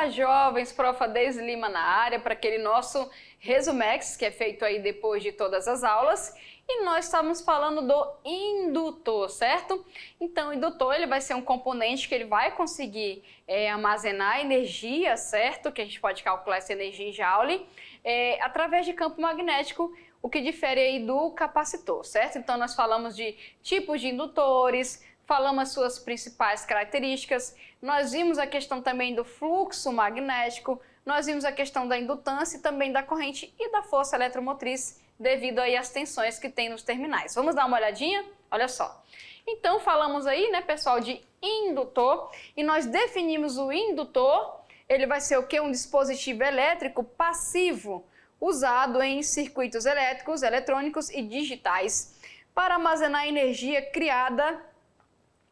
Olá, jovens, Prof. Deise Lima na área para aquele nosso resumex que é feito aí depois de todas as aulas. E nós estamos falando do indutor, certo? Então, o indutor ele vai ser um componente que ele vai conseguir armazenar energia, certo? Que a gente pode calcular essa energia em Joule, através de campo magnético, o que difere aí do capacitor, certo? Então, nós falamos de tipos de indutores, falamos as suas principais características, nós vimos a questão também do fluxo magnético, nós vimos a questão da indutância e também da corrente e da força eletromotriz devido aí às tensões que tem nos terminais. Vamos dar uma olhadinha? Olha só. Então falamos aí, né, pessoal, de indutor e nós definimos o indutor, ele vai ser o quê? Um dispositivo elétrico passivo usado em circuitos elétricos, eletrônicos e digitais para armazenar energia criada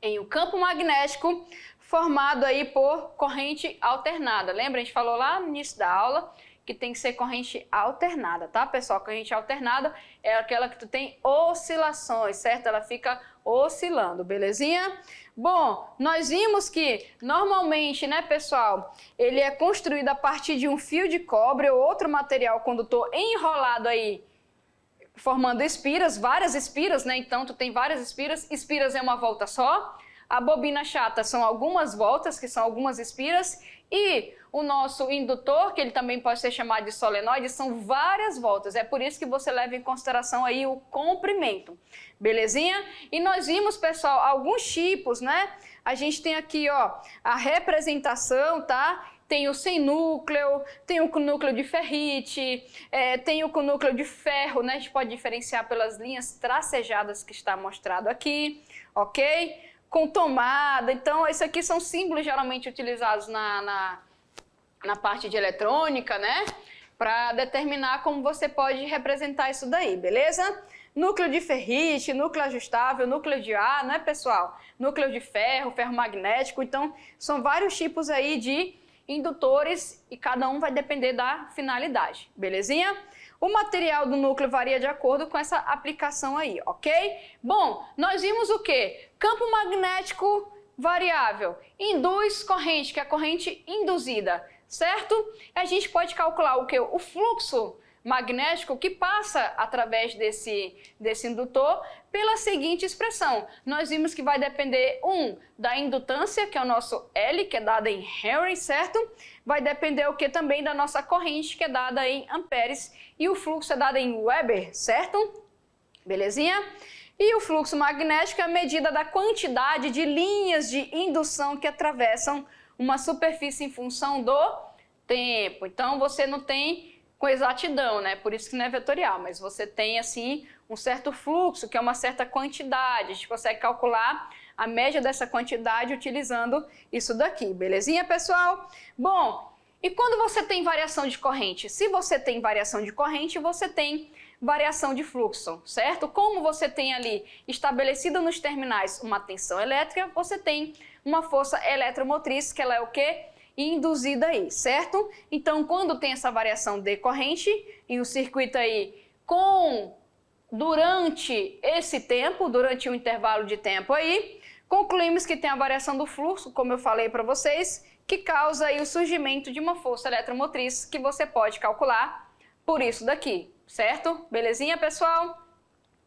em um campo magnético formado aí por corrente alternada. Lembra? A gente falou lá no início da aula que tem que ser corrente alternada, tá, pessoal? Corrente alternada é aquela que tu tem oscilações, certo? Ela fica oscilando, belezinha? Bom, nós vimos que normalmente, né, pessoal, ele é construído a partir de um fio de cobre ou outro material condutor enrolado aí, formando espiras, várias espiras, né? Então, tu tem várias espiras. Espiras é uma volta só. A bobina chata são algumas voltas, que são algumas espiras. E o nosso indutor, que ele também pode ser chamado de solenoide, são várias voltas. É por isso que você leva em consideração aí o comprimento. Belezinha? E nós vimos, pessoal, alguns tipos, né? A gente tem aqui, ó, a representação, tá? Tem o sem núcleo, tem o com núcleo de ferrite, tem o com núcleo de ferro, né? A gente pode diferenciar pelas linhas tracejadas que está mostrado aqui, ok? Com tomada, então esses aqui são símbolos geralmente utilizados na parte de eletrônica, né? Para determinar como você pode representar isso daí, beleza? Núcleo de ferrite, núcleo ajustável, núcleo de ar, né, pessoal? Núcleo de ferro, ferro magnético, então são vários tipos aí de indutores e cada um vai depender da finalidade, belezinha? O material do núcleo varia de acordo com essa aplicação aí, ok? Bom, nós vimos o quê? Campo magnético variável, induz corrente, que é a corrente induzida, certo? A gente pode calcular o quê? O fluxo magnético que passa através desse indutor pela seguinte expressão. Nós vimos que vai depender, da indutância, que é o nosso L, que é dada em Henry, certo? Vai depender o que também da nossa corrente, que é dada em amperes, e o fluxo é dado em Weber, certo? Belezinha? E o fluxo magnético é a medida da quantidade de linhas de indução que atravessam uma superfície em função do tempo. Então você não tem com exatidão, né? Por isso que não é vetorial, mas você tem assim um certo fluxo, que é uma certa quantidade. A gente consegue calcular a média dessa quantidade utilizando isso daqui, belezinha, pessoal? Bom, e quando você tem variação de corrente? Se você tem variação de corrente, você tem variação de fluxo, certo? Como você tem ali estabelecida nos terminais uma tensão elétrica, você tem uma força eletromotriz, que ela é o quê? Induzida aí, certo? Então, quando tem essa variação de corrente em um circuito aí durante esse tempo, durante um intervalo de tempo aí, concluímos que tem a variação do fluxo, como eu falei para vocês, que causa aí o surgimento de uma força eletromotriz que você pode calcular por isso daqui, certo? Belezinha, pessoal?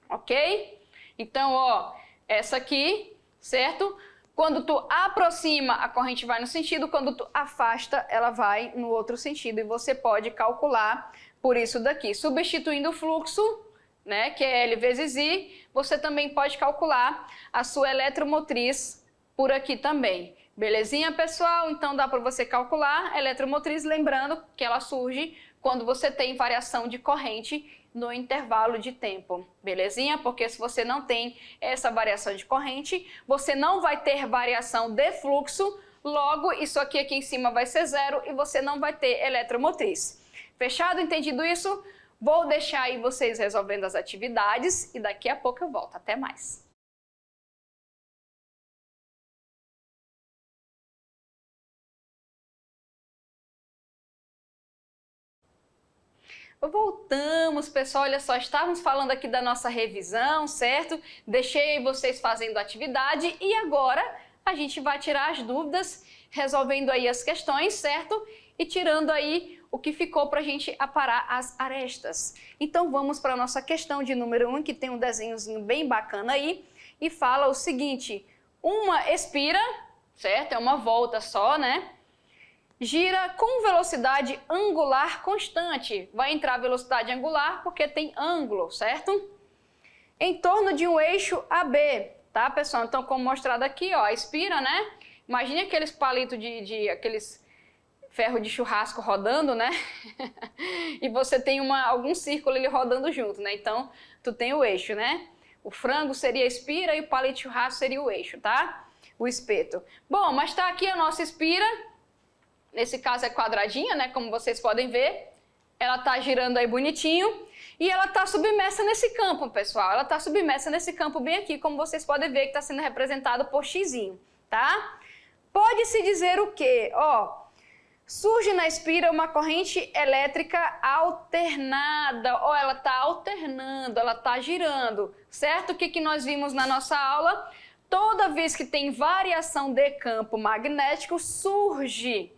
Ok? Então, ó, essa aqui, certo? Quando tu aproxima, a corrente vai no sentido, quando tu afasta, ela vai no outro sentido. E você pode calcular por isso daqui. Substituindo o fluxo, né, que é L vezes I, você também pode calcular a sua eletromotriz por aqui também. Belezinha, pessoal? Então dá para você calcular a eletromotriz, lembrando que ela surge quando você tem variação de corrente no intervalo de tempo, belezinha? Porque se você não tem essa variação de corrente, você não vai ter variação de fluxo, logo isso aqui em cima vai ser zero e você não vai ter eletromotriz. Fechado? Entendido isso? Vou deixar aí vocês resolvendo as atividades e daqui a pouco eu volto. Até mais! Voltamos, pessoal, olha só, estávamos falando aqui da nossa revisão, certo? Deixei vocês fazendo a atividade e agora a gente vai tirar as dúvidas resolvendo aí as questões, certo? E tirando aí o que ficou para a gente aparar as arestas. Então vamos para a nossa questão de número 1, que tem um desenhozinho bem bacana aí, e fala o seguinte: uma espira, certo? É uma volta só, né? Gira com velocidade angular constante. Vai entrar velocidade angular porque tem ângulo, certo? Em torno de um eixo AB, tá, pessoal? Então, como mostrado aqui, ó, a espira, né? Imagine aqueles palitos aqueles ferro de churrasco rodando, né? E você tem algum círculo ali rodando junto, né? Então, tu tem o eixo, né? O frango seria a espira e o palito de churrasco seria o eixo, tá? O espeto. Bom, mas tá aqui a nossa espira. Nesse caso é quadradinha, né? Como vocês podem ver. Ela tá girando aí bonitinho. E ela tá submersa nesse campo, pessoal. Ela tá submersa nesse campo bem aqui, como vocês podem ver que está sendo representado por xizinho, tá? Pode-se dizer o quê? Ó, surge na espira uma corrente elétrica alternada. Ó, ela tá alternando, ela tá girando, certo? O que nós vimos na nossa aula? Toda vez que tem variação de campo magnético, surge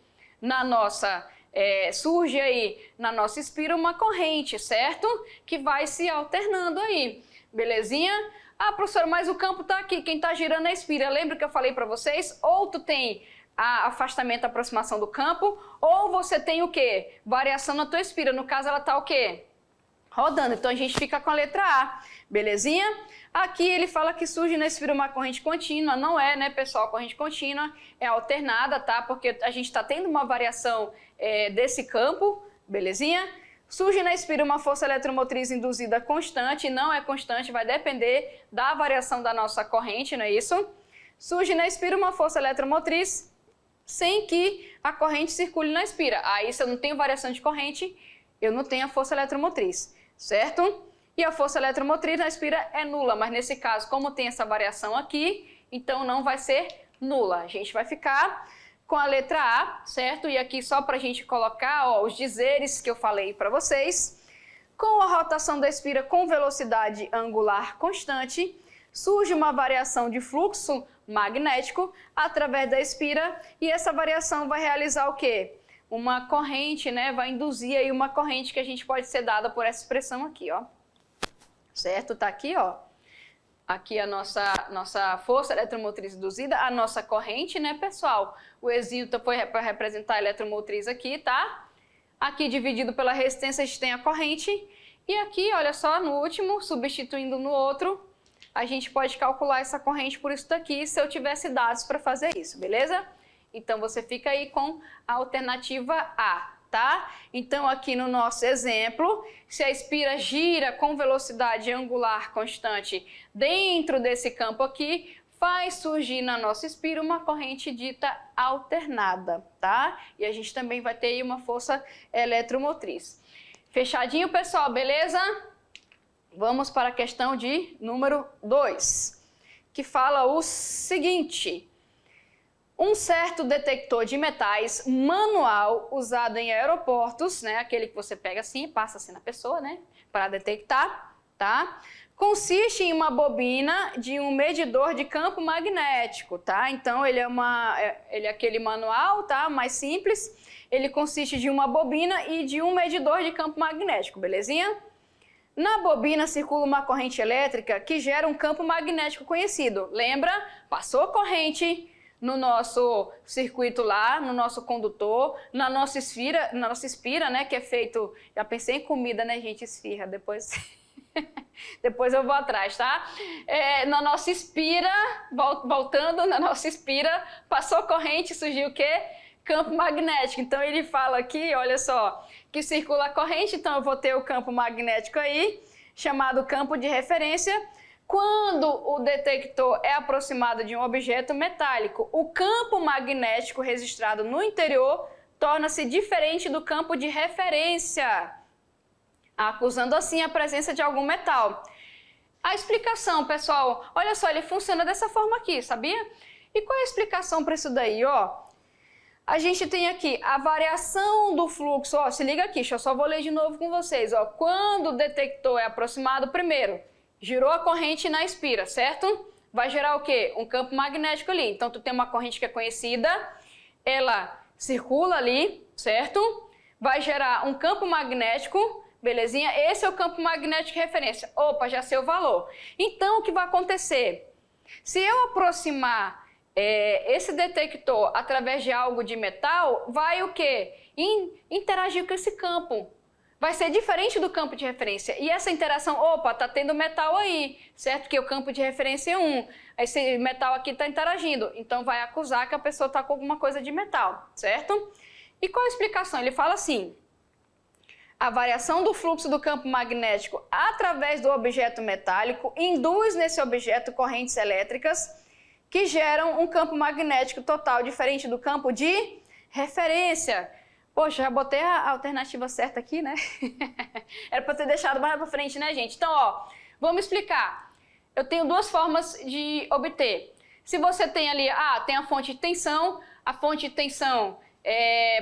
aí na nossa espira uma corrente, certo? Que vai se alternando aí, belezinha? Ah, professora, mas o campo tá aqui, quem tá girando é a espira. Lembra que eu falei para vocês? Ou tu tem afastamento, aproximação do campo, ou você tem o quê? Variação na tua espira. No caso, ela tá o quê? Rodando. Então a gente fica com a letra A, belezinha? Aqui ele fala que surge na espira uma corrente contínua. Não é, né, pessoal? Corrente contínua é alternada, tá? Porque a gente está tendo uma variação desse campo, belezinha? Surge na espira uma força eletromotriz induzida constante. Não é constante, vai depender da variação da nossa corrente, não é isso? Surge na espira uma força eletromotriz sem que a corrente circule na espira. Aí, se eu não tenho variação de corrente, eu não tenho a força eletromotriz, certo? E a força eletromotriz na espira é nula, mas nesse caso, como tem essa variação aqui, então não vai ser nula. A gente vai ficar com a letra A, certo? E aqui só para a gente colocar, ó, os dizeres que eu falei para vocês. Com a rotação da espira com velocidade angular constante, surge uma variação de fluxo magnético através da espira e essa variação vai realizar o quê? Uma corrente, né? Vai induzir aí uma corrente que a gente pode ser dada por essa expressão aqui, ó. Certo? Tá aqui, ó. Aqui a nossa força eletromotriz induzida, a nossa corrente, né, pessoal? O exílio foi para representar a eletromotriz aqui, tá? Aqui dividido pela resistência a gente tem a corrente. E aqui, olha só, no último, substituindo no outro, a gente pode calcular essa corrente por isso daqui, se eu tivesse dados para fazer isso, beleza? Então você fica aí com a alternativa A, tá? Então aqui no nosso exemplo, se a espira gira com velocidade angular constante dentro desse campo aqui, faz surgir na nossa espira uma corrente dita alternada, tá? E a gente também vai ter aí uma força eletromotriz. Fechadinho, pessoal, beleza? Vamos para a questão de número 2, que fala o seguinte: um certo detector de metais manual usado em aeroportos, né, aquele que você pega assim e passa assim na pessoa, né, para detectar, tá? Consiste em uma bobina de um medidor de campo magnético, tá? Então ele é aquele manual, tá? Mais simples. Ele consiste de uma bobina e de um medidor de campo magnético, belezinha? Na bobina circula uma corrente elétrica que gera um campo magnético conhecido. Lembra? Passou corrente no nosso circuito lá, no nosso condutor, na nossa espira, né, que é feito... Já pensei em comida, né, gente? Esfirra, depois... depois eu vou atrás, tá? Na nossa espira, voltando na nossa espira, passou corrente, surgiu o quê? Campo magnético. Então ele fala aqui, olha só, que circula a corrente, então eu vou ter o campo magnético aí, chamado campo de referência. Quando o detector é aproximado de um objeto metálico, o campo magnético registrado no interior torna-se diferente do campo de referência, acusando assim a presença de algum metal. A explicação, pessoal, olha só, ele funciona dessa forma aqui, sabia? E qual é a explicação para isso daí, ó? A gente tem aqui a variação do fluxo, ó, se liga aqui, eu só vou ler de novo com vocês, ó. Quando o detector é aproximado, primeiro, girou a corrente na espira, certo? Vai gerar o quê? Um campo magnético ali. Então, tu tem uma corrente que é conhecida, ela circula ali, certo? Vai gerar um campo magnético, belezinha? Esse é o campo magnético de referência. Opa, já sei o valor. Então, o que vai acontecer? Se eu aproximar esse detector através de algo de metal, vai o quê? Interagir com esse campo. Vai ser diferente do campo de referência. E essa interação, opa, tá tendo metal aí, certo? Que o campo de referência é 1. Esse metal aqui está interagindo. Então, vai acusar que a pessoa está com alguma coisa de metal, certo? E qual a explicação? Ele fala assim: a variação do fluxo do campo magnético através do objeto metálico induz nesse objeto correntes elétricas que geram um campo magnético total diferente do campo de referência. Poxa, já botei a alternativa certa aqui, né? Era para ter deixado mais para frente, né, gente? Então, ó, vamos explicar. Eu tenho duas formas de obter. Se você tem ali, tem a fonte de tensão. A fonte de tensão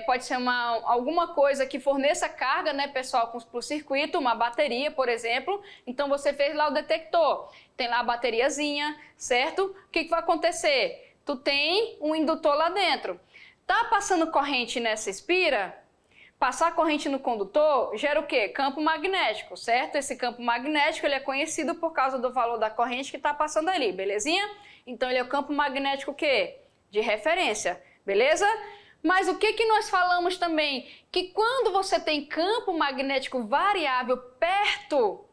pode ser alguma coisa que forneça carga, né, pessoal, para o circuito, uma bateria, por exemplo. Então, você fez lá o detector. Tem lá a bateriazinha, certo? O que vai acontecer? Tu tem um indutor lá dentro. Tá passando corrente nessa espira, passar corrente no condutor gera o quê? Campo magnético, certo? Esse campo magnético ele é conhecido por causa do valor da corrente que está passando ali, belezinha? Então ele é o campo magnético o quê? De referência, beleza? Mas o que nós falamos também? Que quando você tem campo magnético variável perto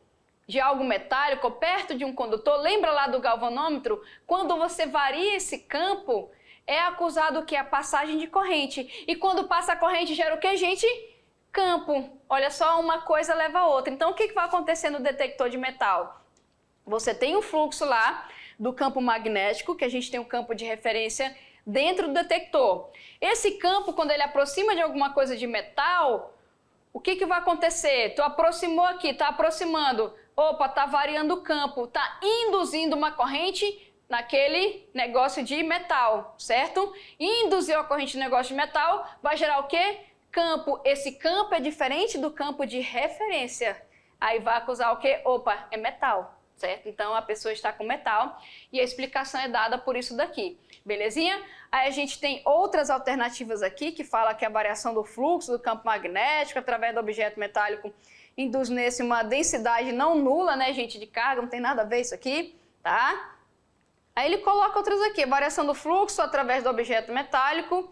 de algo metálico, perto de um condutor, lembra lá do galvanômetro? Quando você varia esse campo, é acusado que é a passagem de corrente. E quando passa a corrente, gera o que, gente? Campo. Olha só, uma coisa leva a outra. Então, o que vai acontecer no detector de metal? Você tem um fluxo lá do campo magnético, que a gente tem um campo de referência dentro do detector. Esse campo, quando ele aproxima de alguma coisa de metal, o que vai acontecer? Tu aproximou aqui, está aproximando. Opa, está variando o campo, está induzindo uma corrente naquele negócio de metal, certo? Induziu a corrente no negócio de metal, vai gerar o quê? Campo. Esse campo é diferente do campo de referência. Aí vai acusar o quê? Opa, é metal, certo? Então a pessoa está com metal e a explicação é dada por isso daqui, belezinha? Aí a gente tem outras alternativas aqui que fala que a variação do fluxo do campo magnético através do objeto metálico induz nesse uma densidade não nula, né, gente, de carga, não tem nada a ver isso aqui, tá? Aí ele coloca outras aqui, variação do fluxo através do objeto metálico,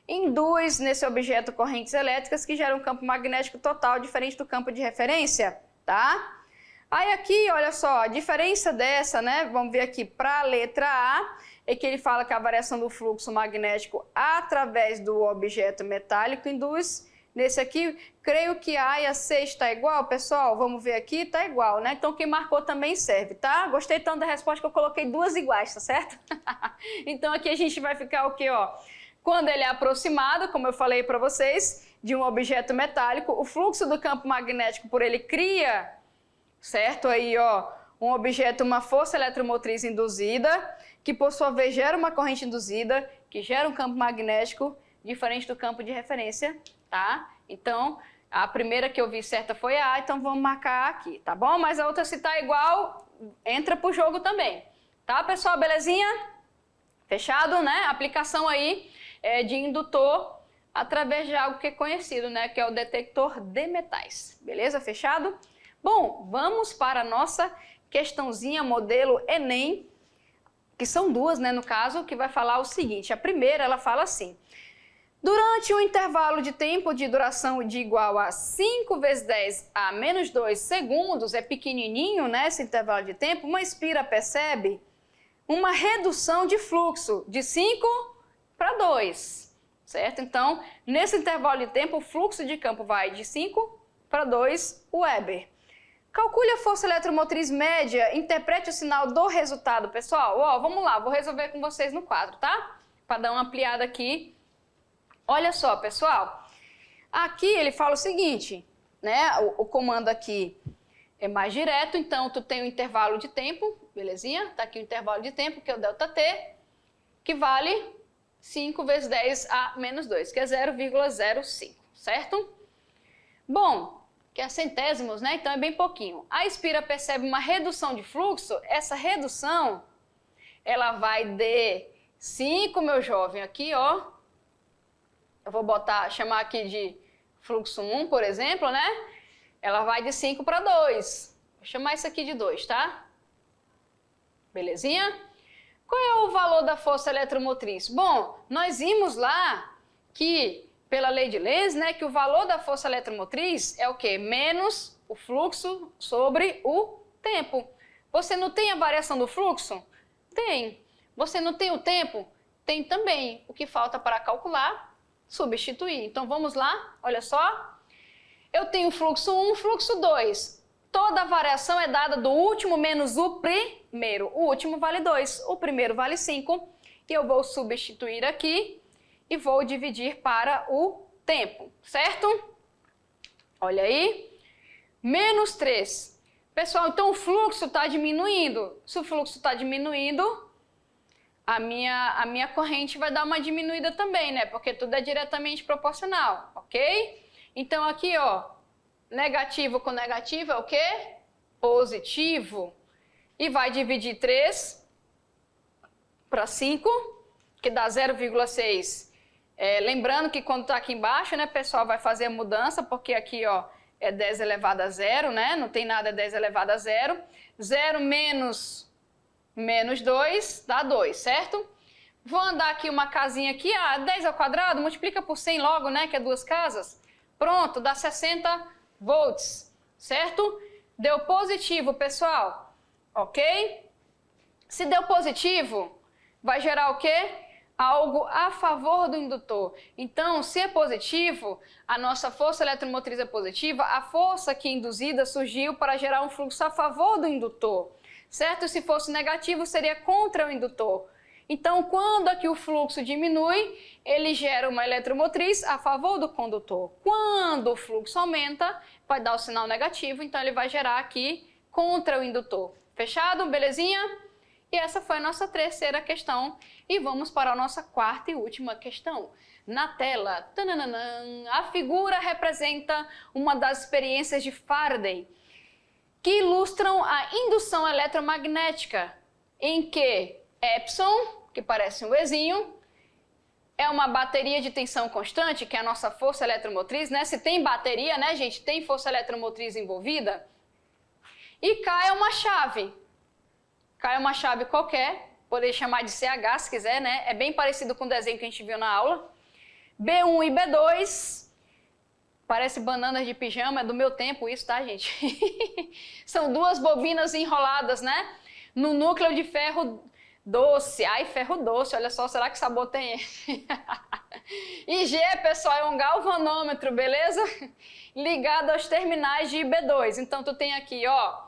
induz nesse objeto correntes elétricas que geram um campo magnético total diferente do campo de referência, tá? Aí aqui, olha só, a diferença dessa, né, vamos ver aqui para a letra A, é que ele fala que a variação do fluxo magnético através do objeto metálico induz. Nesse aqui, creio que A e a C está igual, pessoal, vamos ver aqui, está igual, né? Então, quem marcou também serve, tá? Gostei tanto da resposta que eu coloquei duas iguais, tá certo? Então, aqui a gente vai ficar o quê, ó? Quando ele é aproximado, como eu falei para vocês, de um objeto metálico, o fluxo do campo magnético por ele cria, certo? Aí, ó, um objeto, uma força eletromotriz induzida, que por sua vez gera uma corrente induzida, que gera um campo magnético diferente do campo de referência, tá? Então, a primeira que eu vi certa foi a A, então vamos marcar aqui, tá bom? Mas a outra, se tá igual, entra pro jogo também. Tá, pessoal? Belezinha? Fechado, né? Aplicação aí de indutor através de algo que é conhecido, né? Que é o detector de metais. Beleza? Fechado? Bom, vamos para a nossa questãozinha modelo Enem, que são duas, né, no caso, que vai falar o seguinte. A primeira, ela fala assim: durante um intervalo de tempo de duração de igual a 5 vezes 10 a menos 2 segundos, é pequenininho, né, esse intervalo de tempo, uma espira percebe uma redução de fluxo de 5 para 2, certo? Então, nesse intervalo de tempo, o fluxo de campo vai de 5 para 2 Weber. Calcule a força eletromotriz média, interprete o sinal do resultado, pessoal. Ó, vamos lá, vou resolver com vocês no quadro, tá? Para dar uma ampliada aqui. Olha só, pessoal, aqui ele fala o seguinte, né, o comando aqui é mais direto, então tu tem um intervalo de tempo, belezinha? Tá aqui o intervalo de tempo, que é o ΔT, que vale 5 vezes 10 a menos 2, que é 0,05, certo? Bom, que é centésimos, né, então é bem pouquinho. A espira percebe uma redução de fluxo, essa redução, ela vai de 5, meu jovem, aqui, ó, eu vou chamar aqui de fluxo 1, por exemplo, né? Ela vai de 5 para 2. Vou chamar isso aqui de 2, tá? Belezinha? Qual é o valor da força eletromotriz? Bom, nós vimos lá que, pela lei de Lenz, né, que o valor da força eletromotriz é o quê? Menos o fluxo sobre o tempo. Você não tem a variação do fluxo? Tem. Você não tem o tempo? Tem também. O que falta para calcular? Substituir. Então vamos lá, olha só. Eu tenho fluxo 1, fluxo 2. Toda a variação é dada do último menos o primeiro. O último vale 2, o primeiro vale 5. E eu vou substituir aqui e vou dividir para o tempo, certo? Olha aí. Menos 3. Pessoal, então o fluxo está diminuindo. Se o fluxo está diminuindo, a minha corrente vai dar uma diminuída também, né? Porque tudo é diretamente proporcional, ok? Então aqui, ó, negativo com negativo é o quê? Positivo. E vai dividir 3 para 5, que dá 0,6. Lembrando que quando está aqui embaixo, né, pessoal, vai fazer a mudança, porque aqui, ó, é 10 elevado a 0, né? Não tem nada, é 10 elevado a 0. 0 menos 2 dá 2, certo? Vou andar aqui uma casinha aqui, 10 ao quadrado, multiplica por 100 logo, né, que é 2 casas. Pronto, dá 60 volts, certo? Deu positivo, pessoal, ok? Se deu positivo, vai gerar o quê? Algo a favor do indutor. Então, se é positivo, a nossa força eletromotriz é positiva, a força aqui induzida surgiu para gerar um fluxo a favor do indutor, certo? Se fosse negativo, seria contra o indutor. Então, quando aqui o fluxo diminui, ele gera uma eletromotriz a favor do condutor. Quando o fluxo aumenta, vai dar o sinal negativo, então ele vai gerar aqui contra o indutor. Fechado? Belezinha? E essa foi a nossa terceira questão. E vamos para a nossa quarta e última questão. Na tela, a figura representa uma das experiências de Faraday que ilustram a indução eletromagnética, em que Epson, que parece um Ezinho, é uma bateria de tensão constante, que é a nossa força eletromotriz, né? Se tem bateria, né, gente, tem força eletromotriz envolvida. E K é uma chave. K é uma chave qualquer, poder chamar de CH se quiser, né? É bem parecido com o desenho que a gente viu na aula. B1 e B2, parece bananas de pijama, é do meu tempo isso, tá, gente? São duas bobinas enroladas, né? No núcleo de ferro doce. Ai, ferro doce, olha só, será que sabor tem? E G, pessoal, é um galvanômetro, beleza? Ligado aos terminais de B2. Então, tu tem aqui, ó,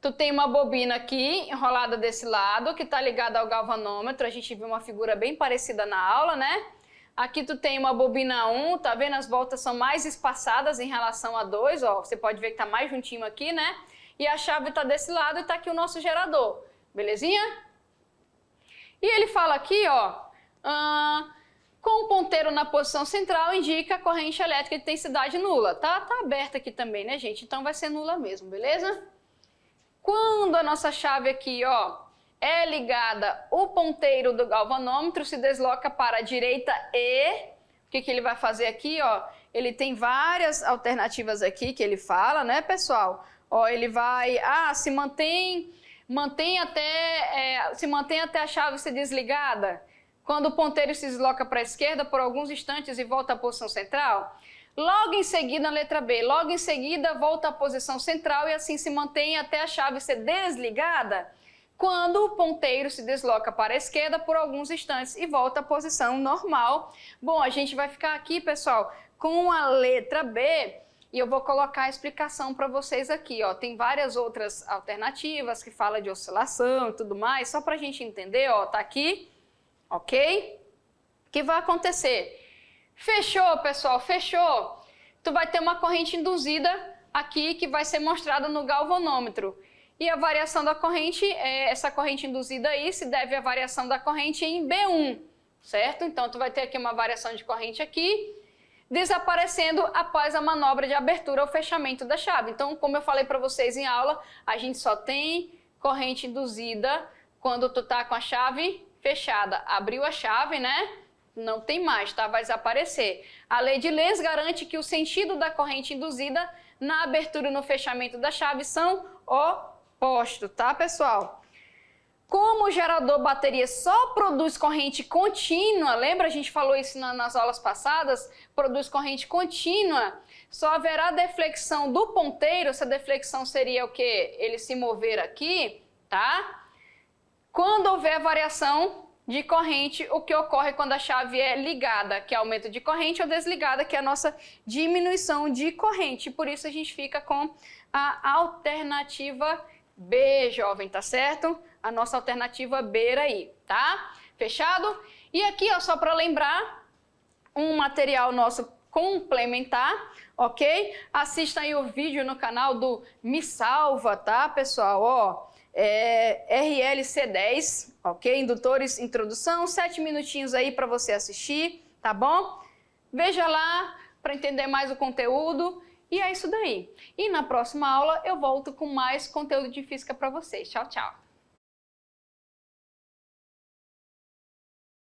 tu tem uma bobina aqui, enrolada desse lado, que está ligada ao galvanômetro. A gente viu uma figura bem parecida na aula, né? Aqui tu tem uma bobina 1, tá vendo? As voltas são mais espaçadas em relação a 2, ó. Você pode ver que tá mais juntinho aqui, né? E a chave tá desse lado e tá aqui o nosso gerador. Belezinha? E ele fala aqui, ó, com o ponteiro na posição central indica a corrente elétrica de intensidade nula. Tá aberta aqui também, né, gente? Então vai ser nula mesmo, beleza? Quando a nossa chave aqui, ó, é ligada, o ponteiro do galvanômetro se desloca para a direita e... O que ele vai fazer aqui, ó? Ele tem várias alternativas aqui que ele fala, né, pessoal? Ó, ele vai... se mantém até a chave ser desligada. Quando o ponteiro se desloca para a esquerda por alguns instantes e volta à posição central. Logo em seguida, a letra B, logo em seguida volta à posição central e assim se mantém até a chave ser desligada, quando o ponteiro se desloca para a esquerda por alguns instantes e volta à posição normal. Bom, a gente vai ficar aqui, pessoal, com a letra B e eu vou colocar a explicação para vocês aqui, ó. Tem várias outras alternativas que falam de oscilação e tudo mais, só para a gente entender, ó, tá aqui, ok? O que vai acontecer? Fechou, pessoal, fechou. Tu vai ter uma corrente induzida aqui que vai ser mostrada no galvanômetro. E a variação da corrente, essa corrente induzida aí, se deve à variação da corrente em B1, certo? Então, tu vai ter aqui uma variação de corrente aqui, desaparecendo após a manobra de abertura ou fechamento da chave. Então, como eu falei para vocês em aula, a gente só tem corrente induzida quando tu tá com a chave fechada. Abriu a chave, né? não tem mais, tá? Vai desaparecer. A lei de Lenz garante que o sentido da corrente induzida na abertura e no fechamento da chave são opostos, tá, pessoal? Como o gerador bateria só produz corrente contínua, lembra, a gente falou isso nas aulas passadas, produz corrente contínua, só haverá deflexão do ponteiro, essa deflexão seria o quê? Ele se mover aqui, tá? Quando houver variação de corrente, o que ocorre quando a chave é ligada, que é aumento de corrente, ou desligada, que é a nossa diminuição de corrente. Por isso a gente fica com a alternativa B, jovem, tá certo? A nossa alternativa B era aí, tá? Fechado? E aqui, ó, só para lembrar, um material nosso complementar, ok? Assista aí o vídeo no canal do Me Salva, tá, pessoal? Ó, RLC10, ok? Indutores, introdução, 7 minutinhos aí para você assistir, tá bom? Veja lá para entender mais o conteúdo e é isso daí. E na próxima aula eu volto com mais conteúdo de física para vocês. Tchau, tchau!